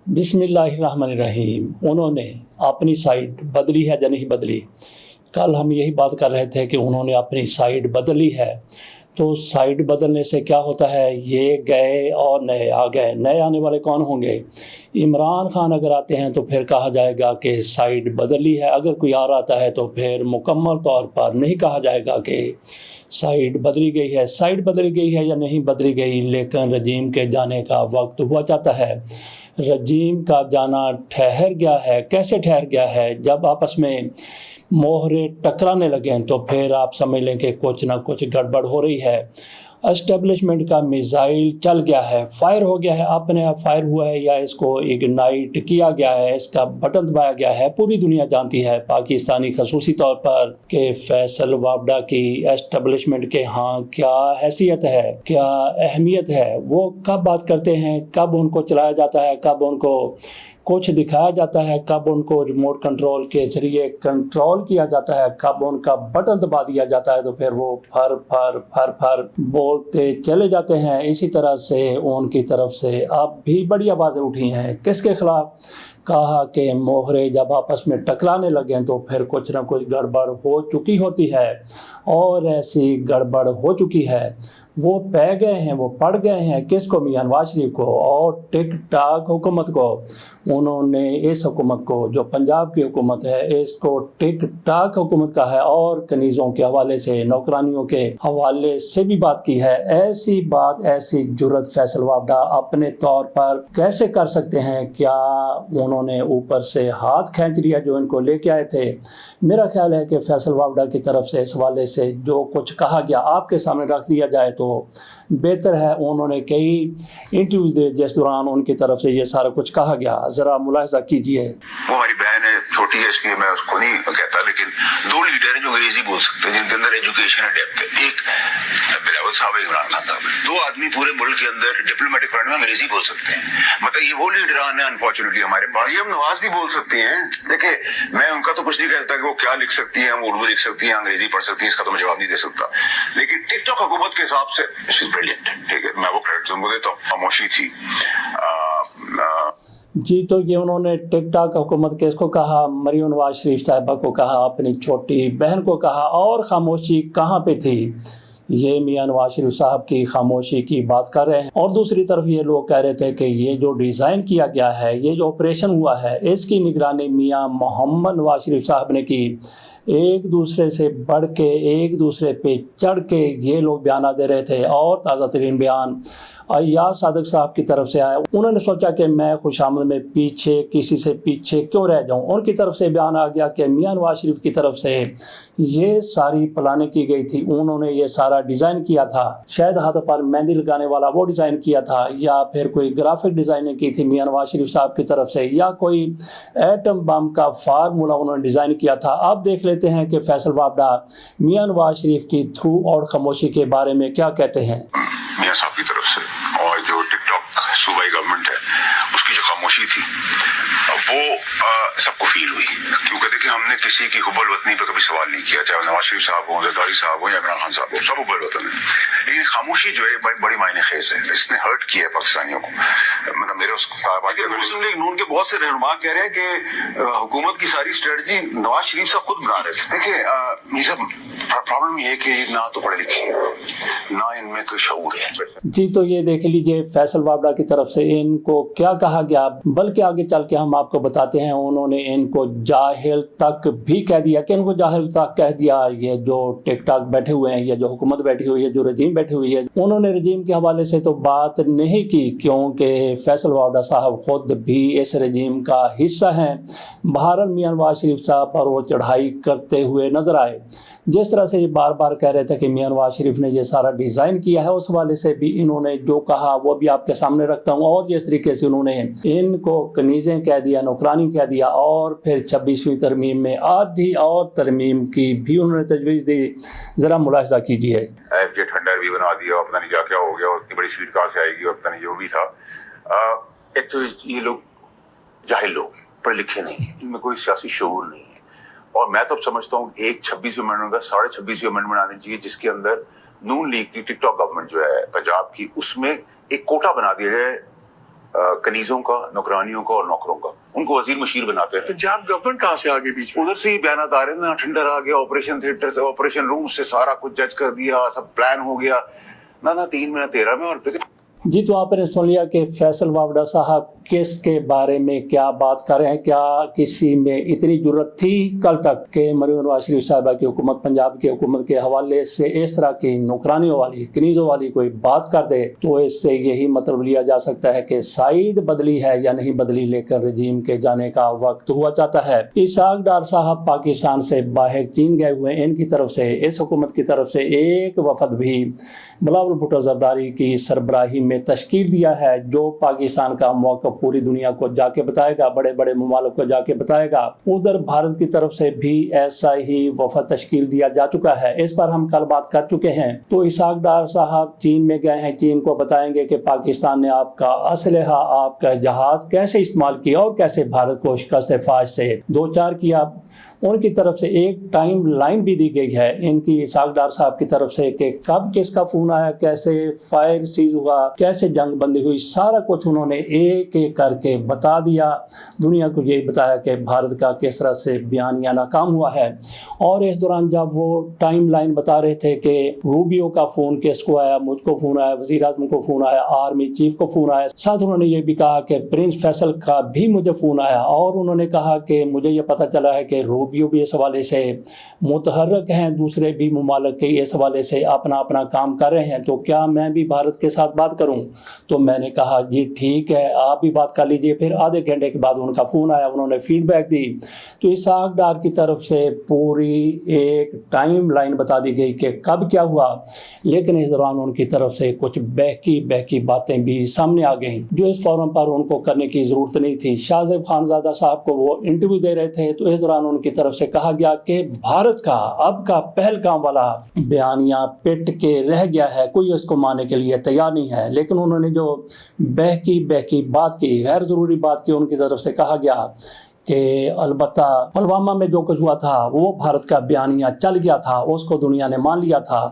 बिस्मिल्लाहिर्रहमानिर्रहीम। उन्होंने अपनी साइड बदली है या नहीं बदली? कल हम यही बात कर रहे थे कि उन्होंने अपनी साइड बदली है। तो साइड बदलने से क्या होता है, ये गए और नए आ गए। नए आने वाले कौन होंगे? इमरान खान अगर आते हैं तो फिर कहा जाएगा कि साइड बदली है। अगर कोई और आता है तो फिर मुकम्मल तौर पर नहीं कहा जाएगा कि साइड बदली गई है। साइड बदली गई है या नहीं बदली गई, लेकिन रजीम के जाने का वक्त हुआ जाता है। रजीम का जाना ठहर गया है। कैसे ठहर गया है? जब आपस में मोहरे टकराने लगें तो फिर आप समझ लें कि कुछ ना कुछ गड़बड़ हो रही है। एस्टेब्लिशमेंट का मिसाइल चल गया है, फायर हो गया है, अपने आप फायर हुआ है या इसको इग्नाइट किया गया है, इसका बटन दबाया गया है। पूरी दुनिया जानती है, पाकिस्तानी खसूसी तौर पर, कि फैसल वावडा की एस्टेब्लिशमेंट के हाँ क्या हैसियत है, क्या अहमियत है। वो कब बात करते हैं, कब उनको चलाया जाता है, कब उनको कुछ दिखाया जाता है, कब उनको रिमोट कंट्रोल के ज़रिए कंट्रोल किया जाता है, कब उनका बटन दबा दिया जाता है तो फिर वो फर फर फर फर बोलते चले जाते हैं। इसी तरह से उनकी तरफ से अब भी बड़ी आवाज़ें उठी हैं। किसके खिलाफ? कहा कि मोहरे जब आपस में टकराने लगें तो फिर कुछ ना कुछ गड़बड़ हो चुकी होती है, और ऐसी गड़बड़ हो चुकी है। वो पै गए हैं, वो पड़ गए हैं। किसको? मियां नवाज शरीफ को और टिक टाक हुकूमत को। उन्होंने इस हुकूमत को, जो पंजाब की हुकूमत है, इसको टिक टाक हुकूमत का है और कनीज़ों के हवाले से, नौकरानियों के हवाले से भी बात की है। ऐसी बात, ऐसी जुर्रत फैसल वावडा अपने तौर पर कैसे कर सकते हैं? क्या उन्होंने ऊपर से हाथ खींच लिया जो इनको लेके आए थे? मेरा ख्याल है कि फैसल वावडा की तरफ से इस हवाले से जो कुछ कहा गया आपके सामने रख दिया जाए तो बेहतर है। उन्होंने कई इंटरव्यूज दिए जिस दौरान उनकी तरफ से ये सारा कुछ कहा गया, जरा मुलाहिजा कीजिए। वो हमारी बहन है, छोटी है, इसलिए मैं उसको नहीं कहता, लेकिन दो लीडर हैं जो अंग्रेजी बोल सकते हैं, जिनके अंदर एजुकेशन है, डेप्थ है। एक बिलावल साहब, इमरान खान साहब। दो आदमी पूरे मुल्क के अंदर डिप्लोमेटिक फ्रंट में अंग्रेजी बोल सकते हैं। मतलब ये वो लीडरान है अनफॉर्चुनेटली हमारे पास। मरियम नवाज भी बोल सकती हैं। देखिए, मैं उनका तो कुछ नहीं कह सकता कि वो क्या लिख सकती हैं, वो उर्दू लिख सकती हैं, अंग्रेजी पढ़ सकती हैं, इसका तो मैं जवाब नहीं दे सकता। लेकिन टिकटॉक हुकूमत के हिसाब से ब्रिलियंट, ठीक है, मैं वो क्रेडिट उनको देता हूँ। खामोशी थी। जी, तो ये उन्होंने टिकटॉक हुकूमत के इसको कहा, मरियम नवाज शरीफ साहिबा को कहा, अपनी छोटी बहन को कहा, और खामोशी कहाँ पे थी? ये मियां नवाज शरीफ साहब की खामोशी की बात कर रहे हैं। और दूसरी तरफ ये लोग कह रहे थे कि ये जो डिज़ाइन किया गया है, ये जो ऑपरेशन हुआ है, इसकी निगरानी मियां मोहम्मद नवाज शरीफ साहब ने की। एक दूसरे से बढ़ के, एक दूसरे पे चढ़ के ये लोग बयान दे रहे थे। और ताज़ा तरीन बयान अय्याज सादिक साहब की तरफ से आया। उन्होंने सोचा कि मैं खुशामद में पीछे, किसी से पीछे क्यों रह जाऊं। उनकी तरफ से बयान आ गया कि मियां नवाज शरीफ की तरफ से ये सारी प्लानिंग की गई थी, उन्होंने ये सारा डिज़ाइन किया था। शायद हाथ पर मेहंदी लगाने वाला वो डिज़ाइन किया था, या फिर कोई ग्राफिक डिज़ाइनिंग की थी मियां नवाज शरीफ साहब की तरफ से, या कोई एटम बम का फार्मूला उन्होंने डिज़ाइन किया था। अब देख लेते हैं कि फैसल वावडा मियां नवाज शरीफ की थ्रू और खामोशी के बारे में क्या कहते हैं। मियां साहब की तरफ से और जो टिकटॉक सूबाई गवर्नमेंट है उसकी जो खामोशी थी वो सबको फील हुई, क्योंकि देखिए हमने किसी की हुब्बुल वतनी पे कभी सवाल नहीं किया, चाहे नवाज शरीफ साहब हो, जरदारी साहब हो या इमरान खान साहब हो, सब हुब्बुल वतन है। लेकिन खामोशी जो है बड़ी मायने खेज है, इसने हर्ट किया है पाकिस्तानियों को। मतलब मेरे मुस्लिम लीग नून के बहुत से रहनुमा कह रहे हैं कि हुकूमत की सारी स्ट्रेटजी नवाज शरीफ साहब खुद बना रहे थे। देखिए ये सब प्रॉब्लम ये है कि ना तो पढ़े लिखे, ना इनमें कोई शऊर है। जी, तो ये देख लीजिए फैसल वावडा की तरफ से इनको क्या कहा गया, बल्कि आगे चल के हम आपको बताते हैं। उन्होंने इनको जाहिल तक भी कह दिया, कि इनको जाहिल तक कह दिया। ये जो टिकटॉक बैठे हुए हैं, ये जो हुकूमत बैठी हुई है, जो रजीम बैठी हुई है, उन्होंने रजीम के हवाले से तो बात नहीं की, क्योंकि फैसल वावडा साहब खुद भी इस रजीम का हिस्सा हैं। बहरहाल मियां नवाज शरीफ साहब पर वो चढ़ाई करते हुए नजर आए। जिस तरह से ये बार बार कह रहे थे कि मियां नवाज शरीफ ने ये सारा डिज़ाइन किया है, उस हवाले से भी इन्होंने जो कहा वो भी आपके सामने रखता हूँ। और जिस तरीके से उन्होंने इनको कनीज़ें कह दिया, नौकरानी कह दिया, और फिर 26वीं तरमीम में आधी और तरमीम की भी उन्होंने तजवीज़ दी। ज़रा मुलाहिजा कीजिए। ये ठंडर भी बना दिया, पता नहीं क्या क्या हो गया, उतनी बड़ी सीट कहाँ से आएगी, और पता नहीं जो भी था। एक तो ये लोग जाहिल लोग, पढ़े लिखे नहीं, इनमें कोई सियासी शऊर नहीं है। और मैं तो समझता हूँ एक 26वीं अमेंडमेंट का 26.5वीं अमेंडमेंट आनी चाहिए, जिसके अंदर नून लीग की टिकटॉक गवर्नमेंट जो है पंजाब की, उसमें एक कोटा बना दिया जाए کنیزوں کا, نوکرانیوں کا اور نوکروں کا, ان کو وزیر مشیر بناتے ہیں. پنجاب گورنمنٹ کہاں سے آگے بیچ میں؟ ادھر سے ہی بیانات آ رہے ہیں نا, ٹھنڈر آ گیا, آپریشن تھیٹر سے, آپریشن روم سے سارا کچھ جج کر دیا, سب پلان ہو گیا. نہ 3 میں نہ 13 میں. اور جی تو آپ نے سن لیا کہ فیصل وابڈا صاحب کس کے بارے میں کیا بات کر رہے ہیں. کیا کسی میں اتنی جرت تھی کل تک کہ مریم نواز شریف صاحبہ کی حکومت, پنجاب کی حکومت کے حوالے سے اس طرح کی نوکرانیوں والی, کنیزوں والی کوئی بات کر دے تو اس سے یہی مطلب لیا جا سکتا ہے کہ سائیڈ بدلی ہے یا نہیں بدلی, لیکن رجیم کے جانے کا وقت ہوا چاہتا ہے. اسحاق ڈار صاحب پاکستان سے باہر چین گئے ہوئے ہیں. ان کی طرف سے, اس حکومت کی طرف سے ایک وفد بھی بلاول بھٹو زرداری کی سربراہی میں تشکیل دیا ہے, جو پاکستان کا موقف پوری دنیا کو جا کے بتائے گا, بڑے بڑے ممالک کو جا کے بتائے گا. ادھر بھارت کی طرف سے بھی ایسا ہی وفد تشکیل دیا جا چکا ہے. اس پر ہم کل بات کر چکے ہیں. تو اسحاق ڈار صاحب چین میں گئے ہیں, چین کو بتائیں گے کہ پاکستان نے آپ کا اسلحہ, آپ کا جہاز کیسے استعمال کیا اور کیسے بھارت کو شکست فاش سے دو چار کیا. ان کی طرف سے ایک ٹائم لائن بھی دی گئی ہے ان کی اسحاق ڈار صاحب کی طرف سے کہ کب کس کا فون آیا, کیسے فائر سیز ہوا, کیسے جنگ بندی ہوئی, سارا کچھ انہوں نے ایک ایک کر کے بتا دیا. دنیا کو یہی بتایا کہ بھارت کا کس طرح سے بیانیہ ناکام ہوا ہے. اور اس دوران جب وہ ٹائم لائن بتا رہے تھے کہ روبیو کا فون کس کو آیا, مجھ کو فون آیا, وزیر اعظم کو فون آیا, آرمی چیف کو فون آیا, ساتھ انہوں نے یہ بھی کہا کہ پرنس فیصل کا بھی مجھے فون آیا. اور انہوں نے کہا کہ مجھے یہ پتہ چلا ہے کہ روبیو بھی اس حوالے سے متحرک ہیں, دوسرے بھی ممالک کے اس حوالے سے اپنا اپنا کام کر رہے ہیں, تو کیا میں بھی بھارت کے ساتھ بات کروں. تو میں نے کہا جی ٹھیک ہے, آپ بھی بات کر لیجئے. پھر آدھے گھنٹے کے بعد ان کا فون آیا, انہوں نے فیڈ بیک دی. تو اسحاق ڈار کی طرف سے پوری ایک ٹائم لائن بتا دی گئی کہ کب کیا ہوا, لیکن اس دوران ان کی طرف سے کچھ بہکی باتیں بھی سامنے آ گئیں جو اس فورم پر ان کو کرنے کی ضرورت نہیں تھی. شاہ زیب خانزادہ صاحب کو وہ انٹرویو دے رہے تھے, تو اس دوران ان کی طرف سے کہا گیا کہ بھارت کا اب کا پہلگام والا بیانیہ پٹ کے رہ گیا ہے, کوئی اس کو ماننے کے لیے تیار نہیں ہے. لیکن انہوں نے جو بہکی بات کی, غیر ضروری بات کی, ان کی طرف سے کہا گیا کہ البتہ پلوامہ میں جو کچھ ہوا تھا وہ بھارت کا بیانیہ چل گیا تھا, اس کو دنیا نے مان لیا تھا.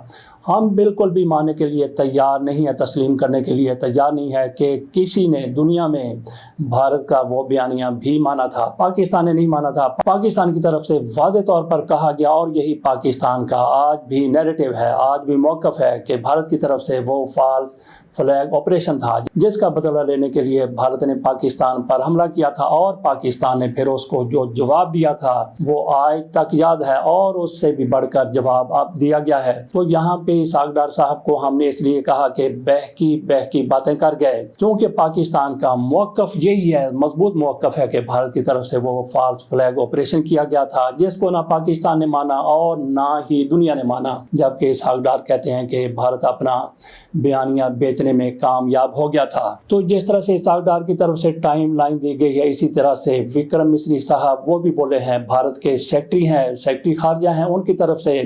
ہم بالکل بھی ماننے کے لیے تیار نہیں ہے, تسلیم کرنے کے لیے تیار نہیں ہے کہ کسی نے دنیا میں بھارت کا وہ بیانیہ بھی مانا تھا. پاکستان نے نہیں مانا تھا. پاکستان کی طرف سے واضح طور پر کہا گیا, اور یہی پاکستان کا آج بھی نیریٹو ہے, آج بھی موقف ہے کہ بھارت کی طرف سے وہ فالس فلیگ آپریشن تھا جس کا بدلہ لینے کے لیے بھارت نے پاکستان پر حملہ کیا تھا, اور پاکستان نے پھر اس کو جو جواب دیا تھا وہ آج تک یاد ہے, اور اس سے بھی بڑھ کر جواب اب دیا گیا ہے. تو یہاں پہ اسحاق ڈار صاحب کو ہم نے اس لیے کہا کہ بہکی باتیں کر گئے, کیونکہ پاکستان کا موقف یہی ہے, مضبوط موقف ہے کہ بھارت کی طرف سے وہ فالس فلیگ آپریشن کیا گیا تھا جس کو نہ پاکستان نے مانا اور نہ ہی دنیا نے مانا. جبکہ اسحاق ڈار کہتے ہیں کہ بھارت اپنا بیانیہ بیچنے میں کامیاب ہو گیا تھا. تو جس طرح سے اسحاق ڈار کی طرف سے ٹائم لائن دی گئی ہے, اسی طرح سے وکرم مصری صاحب وہ بھی بولے ہیں, بھارت کے سیکٹری خارجہ ہیں, ان کی طرف سے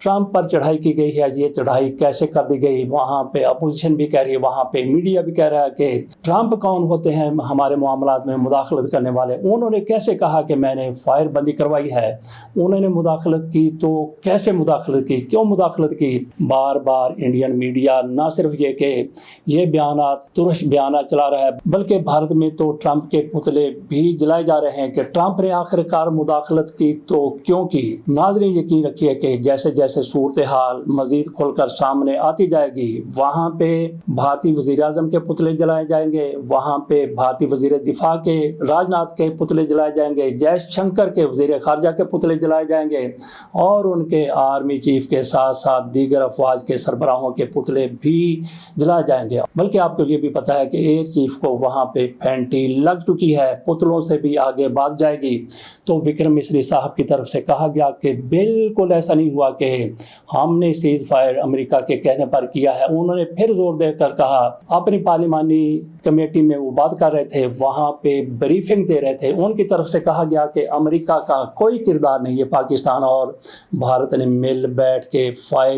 ٹرمپ پر چڑھائی کی گئی ہے. یہ چڑھائی کیسے کر دی گئی, وہاں پہ اپوزیشن بھی کہہ رہی ہے, وہاں پہ میڈیا بھی کہہ رہا ہے کہ ٹرمپ کون ہوتے ہیں ہمارے معاملات میں مداخلت کرنے والے. انہوں نے کیسے کہا کہ میں نے فائر بندی کروائی ہے, انہوں نے مداخلت کی تو کیسے مداخلت کی, کیوں مداخلت کی. بار بار انڈین میڈیا نہ صرف یہ کہ یہ بیانات ترش بیانات چلا رہا ہے, بلکہ بھارت میں تو ٹرمپ کے پتلے بھی جلائے جا رہے ہیں کہ ٹرمپ نے آخرکار مداخلت کی تو کیوں کی. ناظرین یقین رکھیے کہ جیسے صورتحال مزید کھل کر سامنے آتی جائے گی, وہاں پہ بھارتی وزیر اعظم کے پتلے جلائے جائیں گے, وہاں پہ بھارتی وزیر دفاع کے راج ناتھ کے پتلے جلائے جائیں گے, جے شنکر کے وزیر خارجہ کے پتلے جلائے جائیں گے, اور ان کے آرمی چیف کے ساتھ ساتھ دیگر افواج کے سربراہوں کے پتلے بھی جلائے جائیں گے. بلکہ آپ کو یہ بھی پتا ہے کہ ایئر چیف کو وہاں پہ پھینٹی لگ چکی ہے, پتلوں سے بھی آگے بات جائے گی. تو وکرم مصری صاحب کی طرف سے کہا گیا کہ بالکل ایسا نہیں ہوا کہ ہم نے سیز فائر امریکہ کے کہنے پر کیا ہے. انہوں نے پھر زور دے کر کہا, اپنی پارلیمانی کمیٹی میں وہ بات کر رہے تھے, وہاں پہ بریفنگ دے رہے تھے, ان کی طرف سے کہا گیا کہ امریکہ کا کوئی کردار نہیں ہے, پاکستان اور بھارت نے مل بیٹھ کے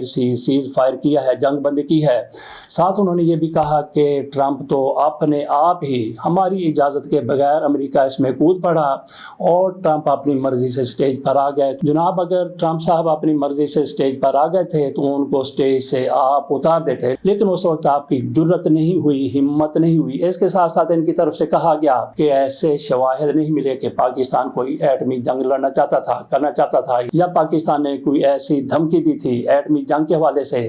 سیز فائر کیا ہے, جنگ بندی کی ہے. ساتھ انہوں نے یہ بھی کہا کہ ٹرمپ تو اپنے آپ ہی ہماری اجازت کے بغیر امریکہ اس میں کود پڑا اور ٹرمپ اپنی مرضی سے سٹیج پر آ گئے. جناب اگر ٹرمپ صاحب اپنی مرضی سے سٹیج پر آ گئے تھے تو ان کو سٹیج سے آپ اتار دیتے, لیکن اس وقت آپ کی جرت نہیں ہوئی, ہمت نہیں ہوئی, हुई। इसके साथ साथ इनकी तरफ से कहा गया कि ऐसे शवाहिद नहीं मिले कि पाकिस्तान कोई एटमी जंग लड़ना चाहता था, करना चाहता था, या पाकिस्तान ने कोई ऐसी धमकी दी थी एटमी जंग के हवाले से,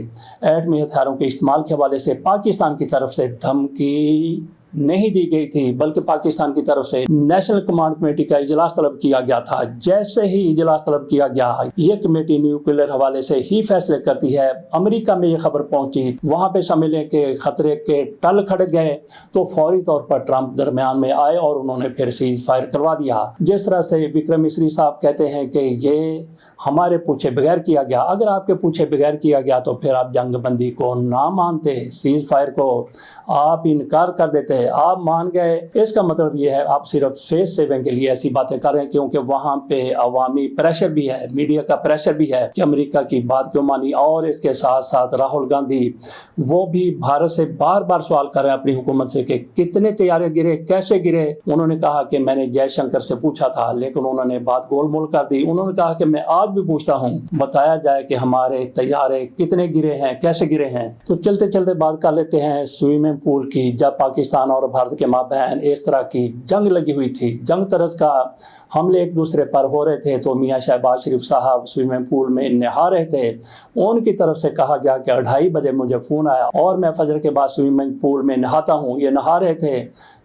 एटमी हथियारों के इस्तेमाल के हवाले से पाकिस्तान की तरफ से धमकी नहीं दी गई थी, बल्कि पाकिस्तान की तरफ से नेशनल कमांड कमेटी का इजलास तलब किया गया था। जैसे ही इजलास तलब किया गया, ये कमेटी न्यूक्लियर हवाले से ही फैसले करती है। अमेरिका में ये खबर पहुंची, वहां पे शामिल के खतरे के टल खड़ गए, तो फौरी तौर पर ट्रंप दरमियान में आए और उन्होंने फिर सीज फायर करवा दिया। जिस तरह से विक्रम मिस्री साहब कहते हैं कि ये हमारे पूछे बगैर किया गया। अगर आपके पूछे बगैर किया गया तो फिर आप जंग बंदी को ना मानते, सीज फायर को आप इनकार कर देते, आप मान गए। इसका मतलब ये है आप सिर्फ फेस सेविंग के लिए ऐसी बातें कर रहे हैं, क्योंकि वहां पे अवामी प्रेशर भी है, मीडिया का प्रेशर भी है कि अमेरिका की बात क्यों मानी। और इसके साथ साथ राहुल गांधी वो भी भारत से बार बार सवाल कर रहे हैं अपनी हुकूमत से कि कितने तैयारे गिरे, कैसे गिरे। उन्होंने कहा कि मैंने जयशंकर से पूछा था, लेकिन उन्होंने बात गोलमोल कर दी। उन्होंने कहा कि मैं आज भी पूछता हूँ, बताया जाए कि हमारे तैयारे कितने गिरे हैं, कैसे गिरे हैं। तो चलते चलते बात कर लेते हैं स्विमिंग पूल की। जब पाकिस्तान और भारत के माबैन इस तरह की जंग लगी हुई थी, जंग तरह का हमले एक दूसरे पर हो रहे थे, तो मियां शहबाज शरीफ साहब स्विमिंग पूल में नहा रहे थे। उनकी तरफ से कहा गया कि 2:30 बजे मुझे फ़ोन आया और मैं फजर के बाद स्विमिंग पूल में नहाता हूँ। ये नहा रहे थे,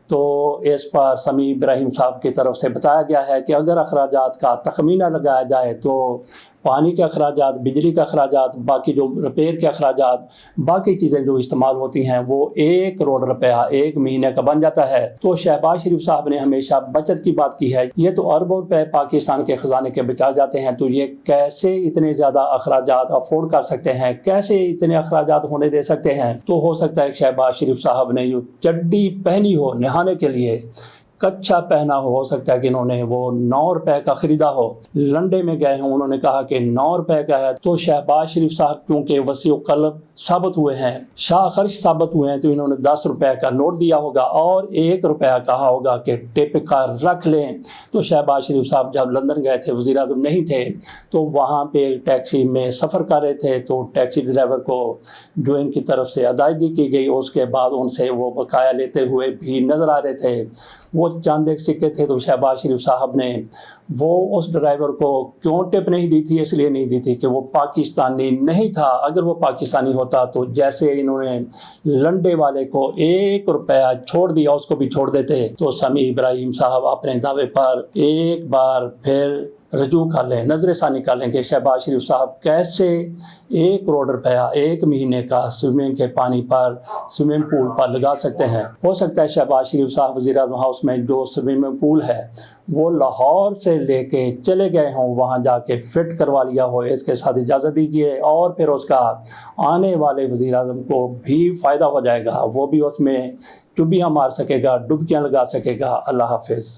तो इस पर समी इब्राहिम साहब की तरफ से बताया गया है कि अगर अखराजात का तखमीना लगाया जाए तो पानी के अखराजात, बिजली के अखराजात, बाकी जो रिपेयर के अखराजात, बाकी चीज़ें जो इस्तेमाल होती हैं, वो 1 करोड़ रुपया 1 महीने का बन जाता है। तो शहबाज शरीफ साहब ने हमेशा बचत की बात की है। ये तो अरबों रुपए पाकिस्तान के ख़जाने के बचाए जाते हैं, तो ये कैसे इतने ज़्यादा अखराजात अफोर्ड कर सकते हैं, कैसे इतने अखराजात होने दे सकते हैं। तो हो सकता है शहबाज शरीफ साहब ने जो चड्डी पहनी हो नहाने के लिए, कच्छा पहना हो सकता है कि इन्होंने वो 9 रुपए का खरीदा हो, लंडे में गए हों, उन्होंने कहा कि 9 रुपए का है। तो शहबाज शरीफ साहब क्योंकि वसीउ कल्ब साबित हुए हैं, शाह खर्च साबित हुए हैं, तो इन्होंने 10 रुपए का नोट दिया होगा और 1 रुपया कहा होगा कि टिप का रख लें। तो शहबाज शरीफ साहब जब लंदन गए थे, वज़ीर आज़म नहीं थे, तो वहाँ पे टैक्सी में सफ़र कर रहे थे, तो टैक्सी ड्राइवर को जो इनकी तरफ से अदायगी की गई, उसके बाद उनसे वो बकाया लेते हुए भी नज़र आ रहे थे। वो चंद एक सिक्के थे, तो शहबाज शरीफ साहब ने वो उस ड्राइवर को क्यों टिप नहीं दी थी, इसलिए नहीं दी थी कि वो पाकिस्तानी नहीं था। अगर वो पाकिस्तानी होता तो जैसे इन्होंने लंडे वाले को 1 रुपया छोड़ दिया, उसको भी छोड़ देते। तो समी इब्राहिम साहब अपने दावे पर एक बार फिर रजू कर लें, नजर सा निकालें कि शहबाज शरीफ साहब कैसे 1 करोड़ रुपया 1 महीने का स्विमिंग के पानी पर, स्विमिंग पूल पर लगा सकते हैं। हो सकता है शहबाज शरीफ साहब वज़ीर आज़म हाउस में जो स्विमिंग पूल है वो लाहौर से लेके चले गए हों, वहाँ जाके फिट करवा लिया हो। इसके साथ इजाज़त दीजिए और फिर उसका आने वाले वज़ीर आज़म को भी फ़ायदा हो जाएगा, वो भी उसमें चुबियाँ मार सकेगा, डुबकियाँ लगा सकेगा। अल्लाह हाफ़िज़।